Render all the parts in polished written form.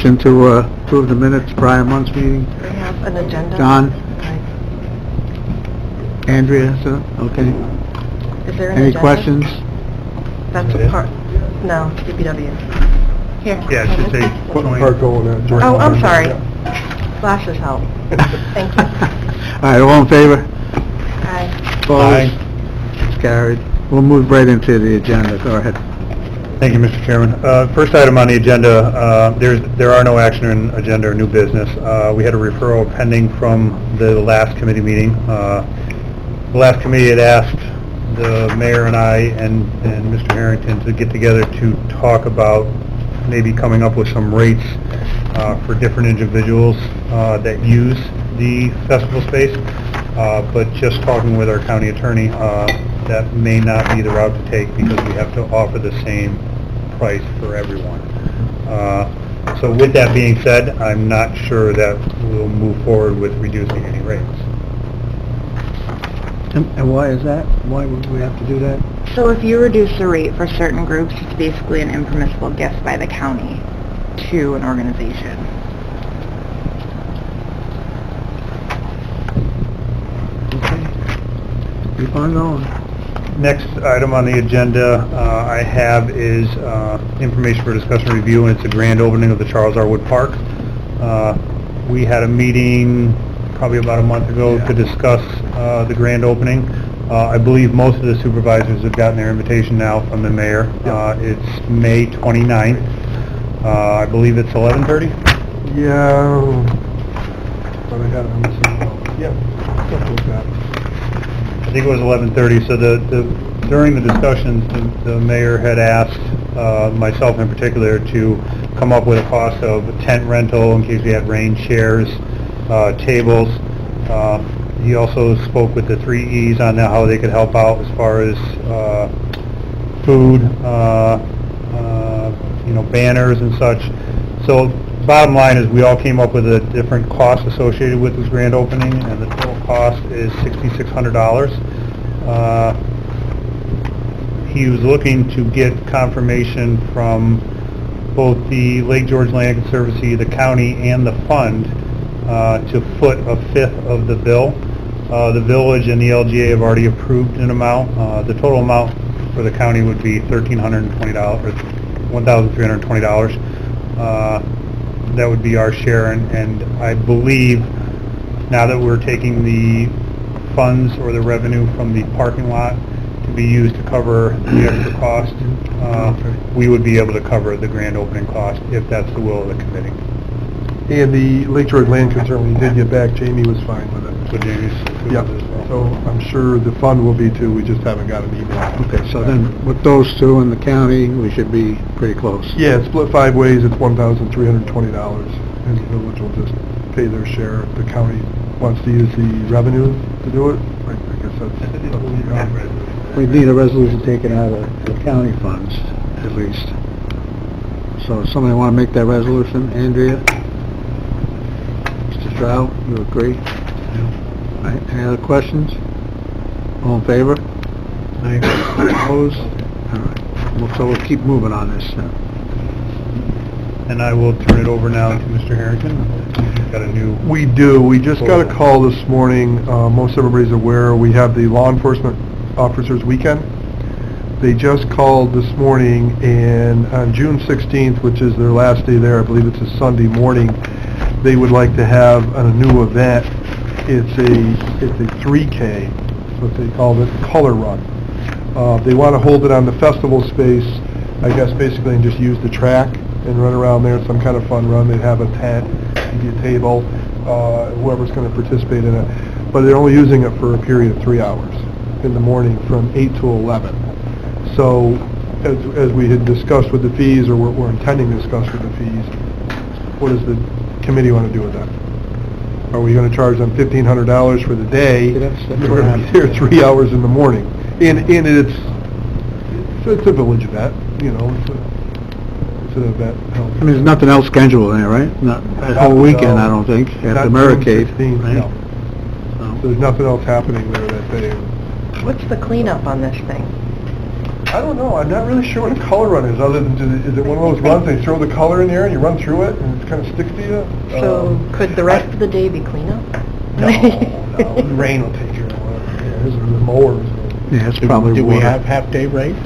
To approve the minutes, Brian Munn's meeting. We have an agenda. John? Okay. Andrea, so, okay. Is there an Any agenda? questions? That's a part, no, DPW. Here. Yeah, it should say What joint. part going at? joint Oh, I'm meeting? sorry. Yeah. Glasses help. Thank you. All right, all in favor? Aye. Opposed? It's carried. We'll move right into the agenda. Go ahead. Thank you, Mr. Chairman. First item on the agenda, there are no action in agenda or new business. We had a referral pending from the last committee meeting. The last committee had asked the mayor and I and Mr. Harrington to get together to talk about maybe coming up with some rates for different individuals that use the festival space. But just talking with our county attorney, that may not be the route to take because we have to offer the same price for everyone. So with that being said, I'm not sure that we'll move forward with reducing any rates. And why is that? Why would we have to do that? So if you reduce the rate for certain groups, it's basically an impermissible gift by the county to an organization. Okay. Keep on going. Next item on the agenda I have is information for discussion and review, and it's the grand opening of the Charles R. Wood Park. We had a meeting probably about a month ago to discuss the grand opening. I believe most of the supervisors have gotten their invitation now from the mayor. It's May 29th. I believe it's 11:30? Yeah. But I got it on the same. Yeah, something like that. I think it was 11:30, so during the discussions, the mayor had asked myself in particular to come up with a cost of tent rental in case we had rain chairs, tables. He also spoke with the 3 E's on how they could help out as far as food, banners and such. So bottom line is we all came up with a different cost associated with this grand opening, and the total cost is $6,600. He was looking to get confirmation from both the Lake George Land Conservancy, the county, and the fund to foot a fifth of the bill. The village and the LGA have already approved an amount. The total amount for the county would be $1,320. That would be our share, and I believe now that we're taking the funds or the revenue from the parking lot to be used to cover the extra cost, we would be able to cover the grand opening cost if that's the will of the committee. And the Lake George Land Concern, we did get back, Jamie was fine with it. So Jamie's good Yeah, with it as well. so I'm sure the fund will be too, we just haven't got an email. Okay, so then with those two in the county, we should be pretty close. Yeah, it's split 5 ways, it's $1,320, and the village will just pay their share. If the county wants to use the revenue to do it, I guess that's up to you guys. We need a resolution taken out of the county funds, at least. So somebody want to make that resolution? Andrea? Mr. Stroud, you agree? All right, any other questions? All in favor? Opposed? All right, so we'll keep moving on this. And I will turn it over now to Mr. Harrington. He's got a new... We do. We just got a call this morning. Most everybody's aware we have the Law Enforcement Officers Weekend. They just called this morning, and on June 16th, which is their last day there, I believe it's a Sunday morning, they would like to have a new event. It's a 3K, what they call it, color run. They want to hold it on the festival space, I guess basically, and just use the track and run around there, some kind of fun run. They'd have a tent, maybe a table, whoever's going to participate in it. But they're only using it for a period of 3 hours in the morning from 8 to 11. So as we had discussed with the fees, or we're intending to discuss with the fees, what does the committee want to do with that? Are we going to charge them $1,500 for the day? That's We're going to be there 3 hours in the morning. And it's a village event, it's an event. I mean, there's nothing else scheduled there, right? Not that whole weekend, I don't think, at the Americade. Right? No. So there's nothing else happening there that day. What's the cleanup on this thing? I don't know, I'm not really sure what a color run is, other than, is it one of those runs, they throw the color in there and you run through it and it kind of sticks to you? So could the rest of the day be cleanup? No, the rain will take care of it. Yeah, those are the mowers. Yeah, it's probably Do we water. have half-day rates?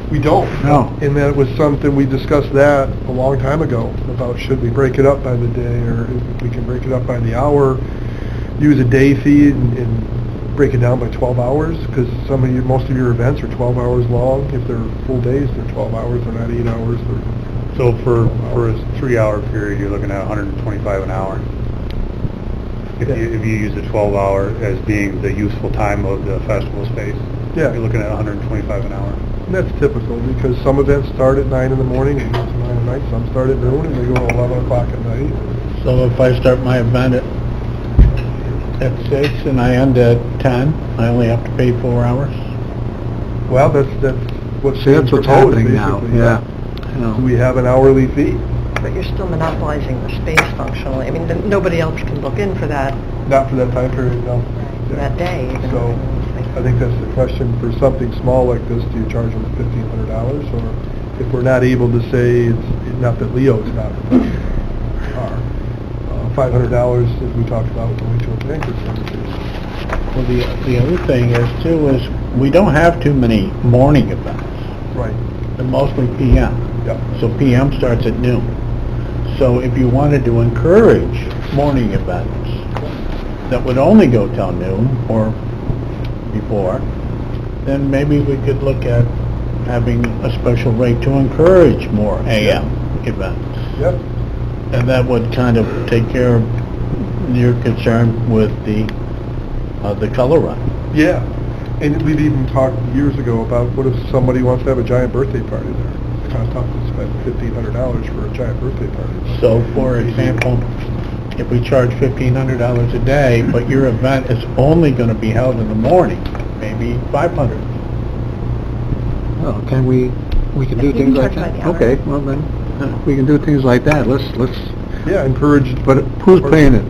We don't. No. And that was something, we discussed that a long time ago, about should we break it up by the day, or if we can break it up by the hour, use a day fee and break it down by 12 hours, because most of your events are 12 hours long. If they're full days, they're 12 hours, they're not 8 hours. So for a 3-hour period, you're looking at $125 an hour. If you use the 12-hour as being the useful time of the festival space, Yeah. you're looking at $125 an hour. And that's typical, because some events start at 9 in the morning and go to 9 at night, some start at noon and they go to 11 o'clock at night. So if I start my event at 6 and I end at 10, I only have to pay 4 hours? Well, that's what's See, that's being what's proposed, happening now, basically, yeah. You know. We have an hourly fee, But you're still monopolizing the space functionally. I mean, nobody else can book in for that, not for that time period, no. that day. even So, though it's I think that's the question, for something small like this, do you charge them $1,500? Or if we're not able to say, it's not that Leo's not, are, $500, as we talked about, going to a banquet services. Well, the other thing is we don't have too many morning events. Right, They're mostly PM. yeah. So PM starts at noon. So if you wanted to encourage morning events that would only go till noon or before, then maybe we could look at having a special rate to encourage more AM events. Yep, And that would kind of take care of your concern with the color run. yeah. And we've even talked years ago about what if somebody wants to have a giant birthday party there? It's kind of tough to spend $1,500 for a giant birthday party. So, for example, if we charge $1,500 a day, but your event is only going to be held in the morning, maybe $500. Well, can we can do You can things like charge by that? the hour. Okay, well then, we can do things like that. Let's, Yeah, encourage. but who's paying it?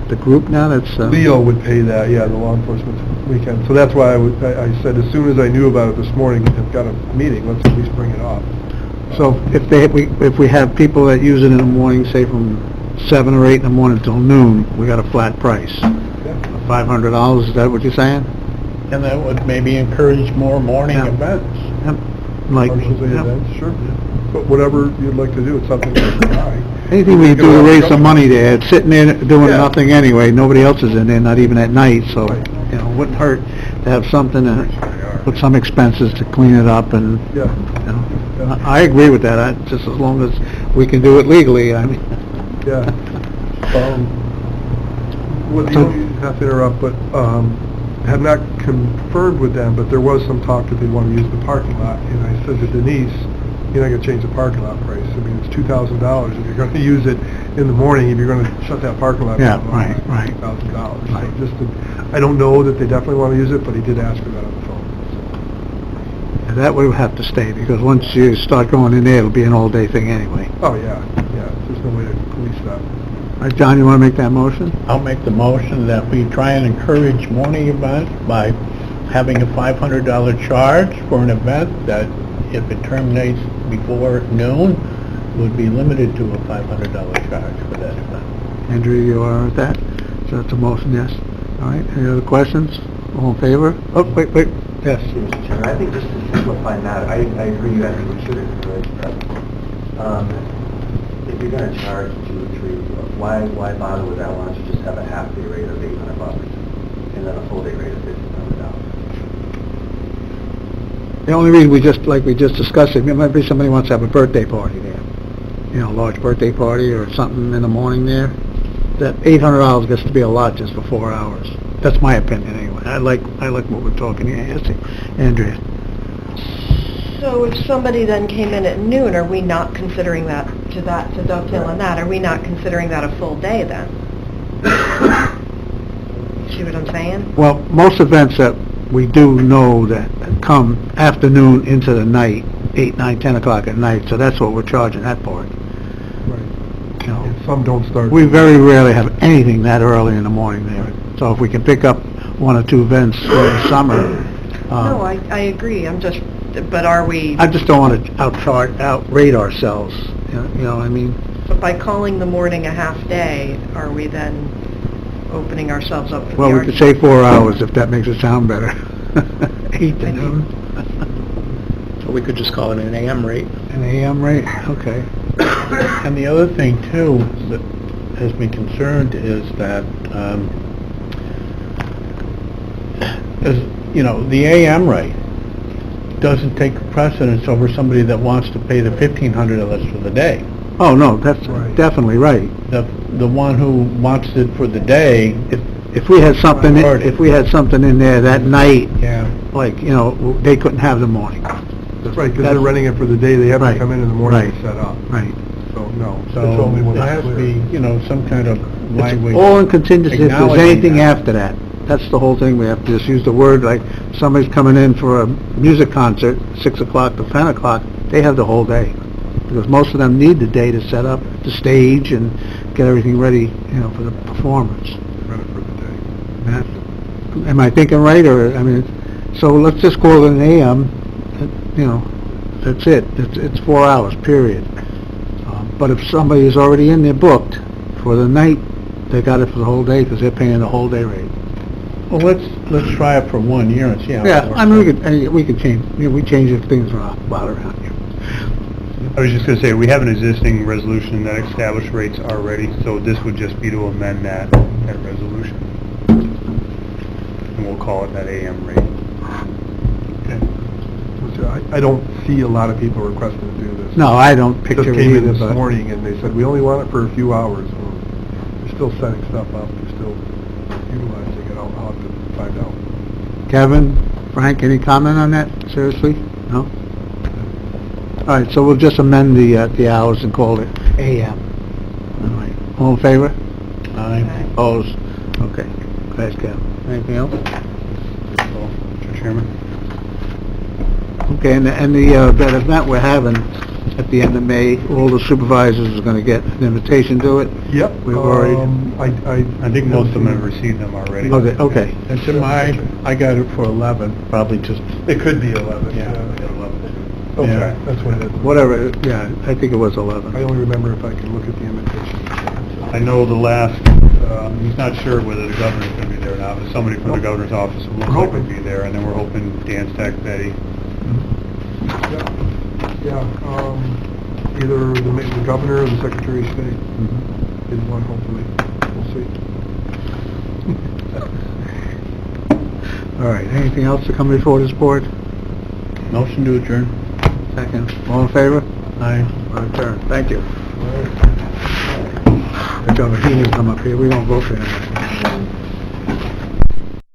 The group now that's... Leo would pay that, yeah, the law enforcement weekend. So that's why I said, as soon as I knew about it this morning, I've got a meeting, let's at least bring it up. So if we have people that use it in the morning, say from 7 or 8 in the morning till noon, we got a flat price. Yeah. $500, is that what you're saying? And that would maybe encourage more morning Yeah. events. Yep. Like, Partials of yep. events, sure. But whatever you'd like to do, it's something to try. Anything we do to raise some money there, it's sitting there doing Yeah. nothing anyway, nobody else is in there, not even at night, so, Right. you know, wouldn't hurt to have something to put some expenses to clean it up and, Yeah. you know. I agree with that, just as long as we can do it legally, I mean. Yeah. Well, you don't have to interrupt, but, have not confirmed with them, but there was some talk that they want to use the parking lot, and I said to Denise, you're not gonna change the parking lot price. I mean, it's $2,000 if you're gonna use it in the morning, if you're gonna shut that parking lot Yeah, down. right. $2,000. Right. So just, I don't know that they definitely want to use it, but he did ask for that on the phone. And that would have to stay, because once you start going in there, it'll be an all-day thing anyway. Oh, yeah, there's no way to police that. All right, John, you wanna make that motion? I'll make the motion that we try and encourage morning events by having a $500 charge for an event that, if it terminates before noon, would be limited to a $500 charge for that event. Andrew, you are with that? So that's a motion, yes? All right, any other questions? All in favor? Oh, wait, yes. Mr. Chairman, I think just to simplify that, I agree, I think we should encourage that. If you're gonna charge 2 or 3, why bother with that? Why don't you just have a half-day rate of $800 and then a full-day rate of $1,500? The only reason we just discussed it might be somebody wants to have a birthday party there. You know, a large birthday party or something in the morning there. That $800 gets to be a lot just for 4 hours. That's my opinion anyway. I like what we're talking here. Yes, Andrea. So if somebody then came in at noon, are we not considering that, to dovetail on that, are we not considering that a full day then? See what I'm saying? Well, most events that we do know that come afternoon into the night, 8, 9, 10 o'clock at night, so that's what we're charging that part. Right. You know, And some don't start. we very rarely have anything that early in the morning there. So if we can pick up 1 or 2 events during the summer, No, I agree, I'm just but are we, I just don't want to outrate ourselves, you know what I mean? but by calling the morning a half day, are we then opening ourselves up for the Well, we argument? could say 4 hours if that makes it sound better. 8 to noon. So we could just call it an AM rate. An AM rate, okay. And the other thing too that has me concerned is that, the AM rate doesn't take precedence over somebody that wants to pay the $1,500 for the day. Oh, no, that's Right. definitely right. The one who wants it for the day, If we had something, Priority. if we had something in there that night, yeah, like, they couldn't have the morning. That's right, because they're renting it for the day, they have to Right. come in the morning Right. and set up. Right. So, no, it's so only when there it's has to clear. be, some kind of language. It's all in contingency if there's acknowledging anything that. after that. That's the whole thing, we have to just use the word, like, somebody's coming in for a music concert, 6 o'clock to 10 o'clock, they have the whole day. Because most of them need the day to set up the stage and get everything ready, for the performance. Rent it for the day. Am I thinking right, or, so let's just call it an AM, that's it, it's 4 hours, period. But if somebody is already in there booked for the night, they got it for the whole day, because they're paying the whole day rate. Well, let's try it for 1 year and see how it Yeah, works. we could change, we change if things are about around here. I was just going to say, we have an existing resolution that established rates already, so this would just be to amend that resolution. And we'll call it that AM rate. I don't see a lot of people requesting to do this. No, I don't picture Just it came in either, this but... morning and they said, we only want it for a few hours. Well, they're still setting stuff up, they're still utilizing it, I'll have to find out. Kevin, Frank, any comment on that, seriously? No? All right, so we'll just amend the hours and call it AM. All right, all in favor? Aye. Opposed? Okay, thanks, Kevin. Anything else? Mr. Chairman? Okay, and that event we're having at the end of May, all the supervisors are gonna get an invitation to it? Yep. We've already... I think most of them have received them already. Okay. It's in I got it for 11, probably just, It could be 11, Yeah. Okay, Yeah. that's what it is. Whatever, yeah, I think it was 11. I only remember if I can look at the invitation. I know the last, he's not sure whether the governor's going to be there or not, but somebody from the governor's office who looks We're like would hoping. be there, and then we're hoping Dan Stack Betty. Yeah, either the governor or the secretary of state is one, hopefully. We'll see. All right, anything else to come before this board? motion to adjourn. Second. All in favor? Aye. We're adjourned. Thank you. The governor, he didn't come up here, we don't vote for him.